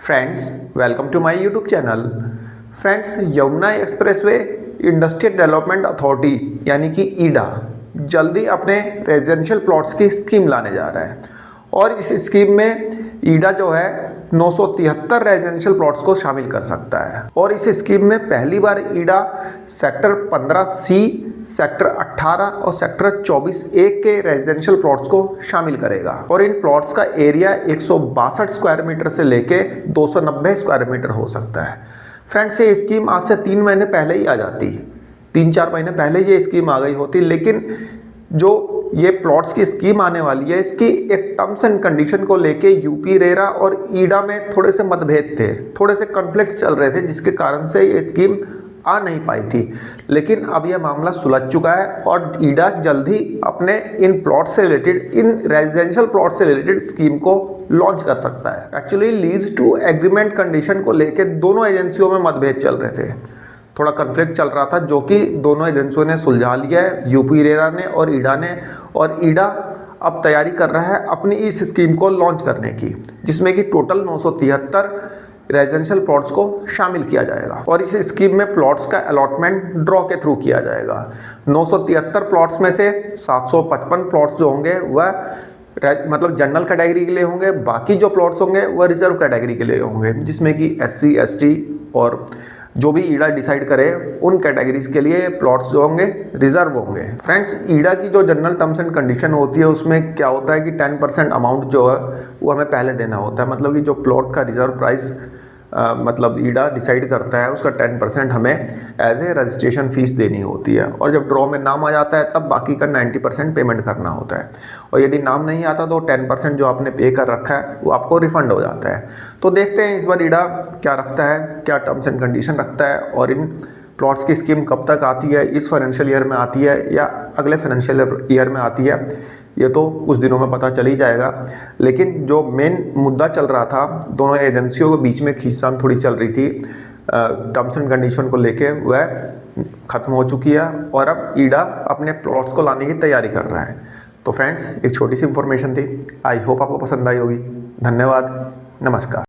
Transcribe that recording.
Friends, welcome to my YouTube channel. Friends, Yamuna expressway industrial development authority यानी कि ईडा जल्दी अपने रेजिडेंशियल प्लॉट्स की स्कीम लाने जा रहा है और इस स्कीम में ईडा जो है 973 रेजिडेंशियल प्लॉट्स को शामिल कर सकता है। और इस स्कीम में पहली बार ईडा सेक्टर 15C, सेक्टर 18 और सेक्टर 24A के रेजिडेंशियल प्लॉट्स को शामिल करेगा और इन प्लॉट्स का एरिया 162 स्क्वायर मीटर से लेके 290 स्क्वायर मीटर हो सकता है। फ्रेंड्स, ये स्कीम आज से 3 महीने पहले ही आ जाती, 3-4 महीने पहले ये स्कीम आ गई होती, लेकिन जो ये प्लॉट्स की स्कीम आने वाली है इसकी एक टर्म्स एंड कंडीशन को लेके यूपी रेरा और ईडा में थोड़े से मतभेद थे, थोड़े से कॉन्फ्लिक्ट चल रहे थे, जिसके कारण से ये स्कीम आ नहीं पाई थी। लेकिन अब यह मामला सुलझ चुका है और ईडा जल्द ही अपने इन प्लॉट से रिलेटेड, इन रेजिडेंशियल प्लॉट से रिलेटेड स्कीम को लॉन्च कर सकता है। Actually lease to agreement condition को लेके दोनों एजेंसियों में मतभेद चल रहे थे, थोड़ा कन्फ्लिक्ट चल रहा था, जो कि दोनों एजेंसियों ने सुलझा लिया है, यूपी रेरा ने और ईडा ने। और ईडा अब तैयारी कर रहा है अपनी इस स्कीम को लॉन्च करने की, जिसमें कि टोटल 973 रेजिडेंशियल प्लॉट्स को शामिल किया जाएगा और इस स्कीम में प्लॉट्स का अलॉटमेंट ड्रॉ के थ्रू किया जाएगा। 973 प्लॉट्स में से 755 प्लॉट्स जो होंगे वह मतलब जनरल कैटेगरी के लिए होंगे, बाकी जो प्लॉट्स होंगे वह रिजर्व कैटेगरी के लिए होंगे, जिसमें कि SC, ST और जो भी ईडा डिसाइड करे उन कैटेगरीज के लिए प्लॉट्स जो होंगे रिजर्व होंगे। फ्रेंड्स, ईडा की जो जनरल टर्म्स एंड कंडीशन होती है उसमें क्या होता है कि 10% अमाउंट जो है वो हमें पहले देना होता है, मतलब कि जो प्लॉट का रिजर्व प्राइस मतलब ईडा डिसाइड करता है उसका 10% हमें एज ए रजिस्ट्रेशन फीस देनी होती है और जब ड्रॉ में नाम आ जाता है तब बाकी का 90% पेमेंट करना होता है। और यदि नाम नहीं आता तो 10% जो आपने पे कर रखा है वो आपको रिफंड हो जाता है। तो देखते हैं इस बार ईडा क्या रखता है, क्या टर्म्स एंड कंडीशन रखता है और इन प्लॉट्स की स्कीम कब तक आती है, इस फाइनेंशियल ईयर में आती है या अगले फाइनेंशियल ईयर में आती है, ये तो कुछ दिनों में पता चल ही जाएगा। लेकिन जो मेन मुद्दा चल रहा था, दोनों एजेंसियों के बीच में खींचतान थोड़ी चल रही थी टर्म्स एंड कंडीशन को लेके, वह खत्म हो चुकी है और अब ईडा अपने प्लॉट्स को लाने की तैयारी कर रहा है। तो फ्रेंड्स, एक छोटी सी इंफॉर्मेशन थी, आई होप आपको पसंद आई होगी। धन्यवाद, नमस्कार।